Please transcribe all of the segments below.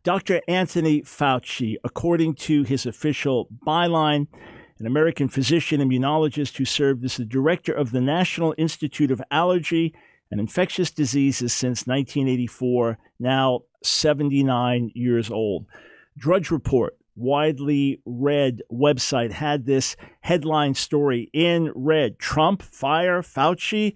Dr. Anthony Fauci, according to his official byline, an American physician immunologist who served as the director of the National Institute of Allergy and Infectious Diseases since 1984, now 79 years old. Drudge Report, widely read website, had this headline story in red: Trump fire Fauci? ?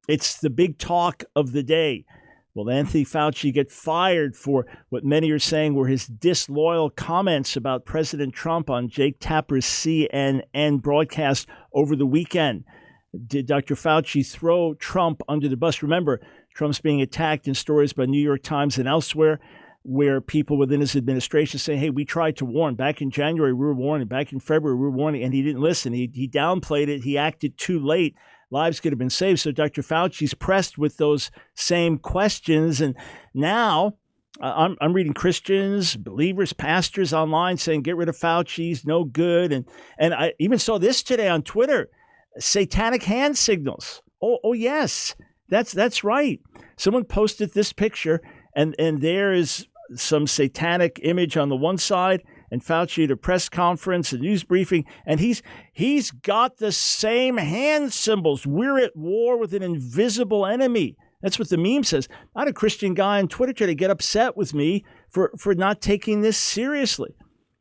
It's the big talk of the day. Will Anthony Fauci get fired for what many are saying were his disloyal comments about President Trump on Jake Tapper's CNN broadcast over the weekend? Did Dr. Fauci throw Trump under the bus? Remember, Trump's being attacked in stories by New York Times and elsewhere, where people within his administration say, hey, we tried to warn. Back in January, we were warning. Back in February, we were warning. And he didn't listen. He downplayed it. He acted too late. Lives could have been saved. So Dr. Fauci's pressed with those same questions. And now I'm reading Christians, believers, pastors online saying, get rid of Fauci. He's no good. And I even saw this today on Twitter, satanic hand signals. Oh yes, that's right. Someone posted this picture and there is some satanic image on the one side and Fauci at a press conference, a news briefing, and he's got the same hand symbols. We're at war with an invisible enemy. That's what the meme says. I had a Christian guy on Twitter try to get upset with me for not taking this seriously.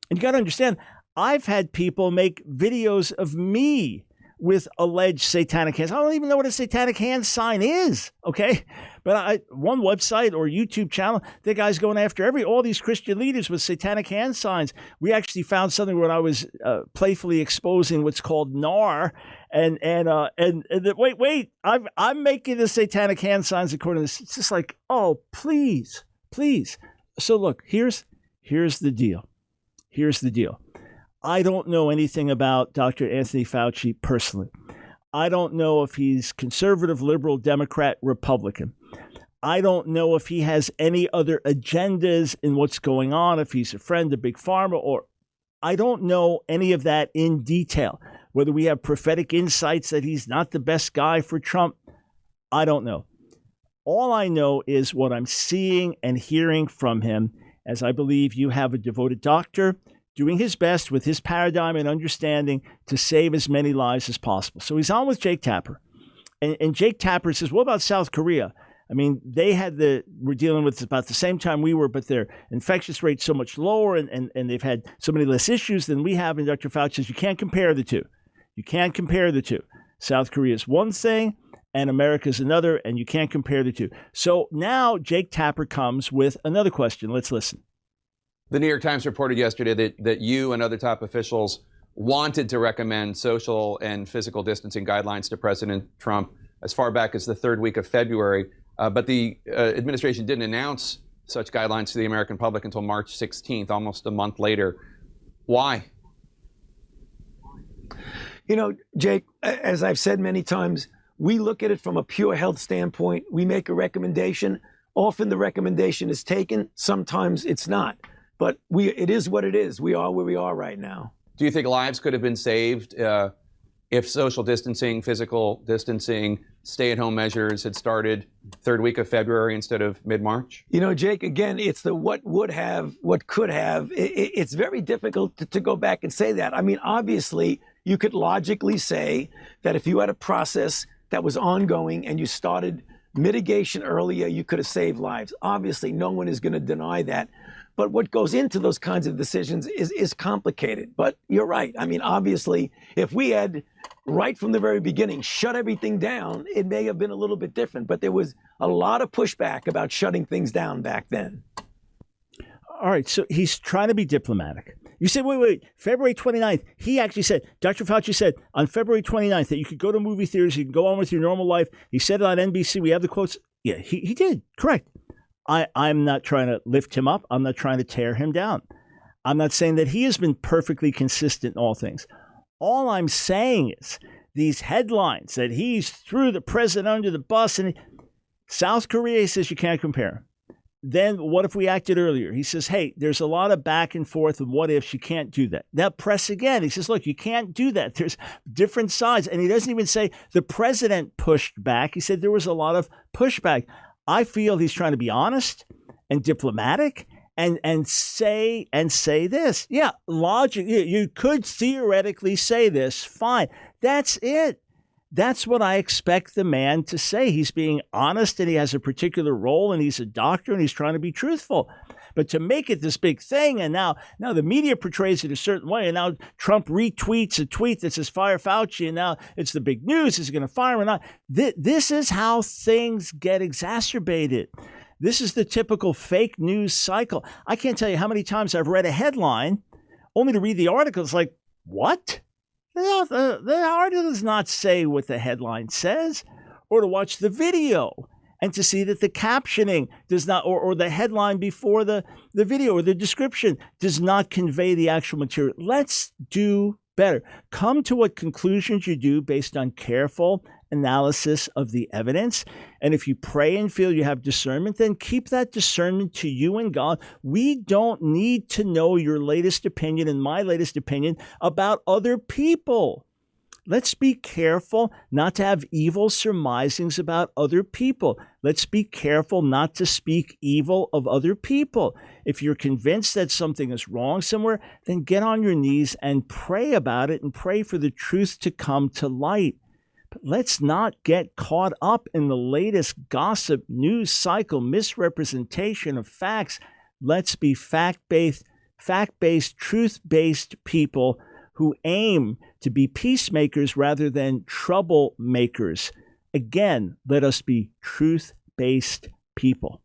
And you got to understand, I've had people make videos of me with alleged satanic hands. I don't even know what a satanic hand sign is, okay? But one website or YouTube channel, the guy's going after all these Christian leaders with satanic hand signs. We actually found something when I was playfully exposing what's called NAR, and wait, I'm making the satanic hand signs according to this. It's just like, oh, please. So look, here's the deal. Here's the deal. I don't know anything about Dr. Anthony Fauci personally. I don't know if he's conservative, liberal, Democrat, Republican. I don't know if he has any other agendas in what's going on, if he's a friend of Big Pharma, or I don't know any of that in detail. Whether we have prophetic insights that he's not the best guy for Trump, I don't know. All I know is what I'm seeing and hearing from him, as I believe you have a devoted doctor doing his best with his paradigm and understanding to save as many lives as possible. So he's on with Jake Tapper. And Jake Tapper says, what about South Korea? I mean, we're dealing with about the same time we were, but their infectious rate's so much lower and they've had so many less issues than we have. And Dr. Fauci says, you can't compare the two. You can't compare the two. South Korea is one thing and America is another, and you can't compare the two. So now Jake Tapper comes with another question. Let's listen. The New York Times reported yesterday that you and other top officials wanted to recommend social and physical distancing guidelines to President Trump as far back as the third week of February. But the administration didn't announce such guidelines to the American public until March 16th, almost a month later. Why? You know, Jake, as I've said many times, we look at it from a pure health standpoint. We make a recommendation. Often the recommendation is taken. Sometimes it's not. But it is what it is. We are where we are right now. Do you think lives could have been saved if social distancing, physical distancing, stay-at-home measures had started third week of February instead of mid-March? You know, Jake, again, it's the what would have, what could have. It's very difficult to go back and say that. I mean, obviously, you could logically say that if you had a process that was ongoing and you started mitigation earlier, you could have saved lives. Obviously, no one is going to deny that. But what goes into those kinds of decisions is complicated. But you're right. I mean, obviously, if we had, right from the very beginning, shut everything down, it may have been a little bit different. But there was a lot of pushback about shutting things down back then. All right. So he's trying to be diplomatic. You said, wait, February 29th. He actually said, Dr. Fauci said on February 29th that you could go to movie theaters, you can go on with your normal life. He said it on NBC. We have the quotes. Yeah, he did. Correct. I'm not trying to lift him up. I'm not trying to tear him down. I'm not saying that he has been perfectly consistent in all things. All I'm saying is these headlines that he's threw the president under the bus, and South Korea says you can't compare. Then what if we acted earlier? He says, hey, there's a lot of back and forth and what ifs. You can't do that. Now press again. He says, look, you can't do that. There's different sides. And he doesn't even say the president pushed back. He said there was a lot of pushback. I feel he's trying to be honest and diplomatic and say this. Yeah, logic. You could theoretically say this. Fine. That's it. That's what I expect the man to say. He's being honest and he has a particular role and he's a doctor and he's trying to be truthful. But to make it this big thing, and now the media portrays it a certain way, and now Trump retweets a tweet that says fire Fauci, and now it's the big news. Is he going to fire him or not? This is how things get exacerbated. This is the typical fake news cycle. I can't tell you how many times I've read a headline only to read the article. It's like, what? The article does not say what the headline says, or to watch the video and to see that the captioning does not, or the headline before the video or the description does not convey the actual material. Let's do better. Come to what conclusions you do based on careful analysis of the evidence. And if you pray and feel you have discernment, then keep that discernment to you and God. We don't need to know your latest opinion and my latest opinion about other people. Let's be careful not to have evil surmisings about other people. Let's be careful not to speak evil of other people. If you're convinced that something is wrong somewhere, then get on your knees and pray about it and pray for the truth to come to light. But let's not get caught up in the latest gossip, news cycle, misrepresentation of facts. Let's be fact-based, truth-based people who aim to be peacemakers rather than troublemakers. Again, let us be truth-based people.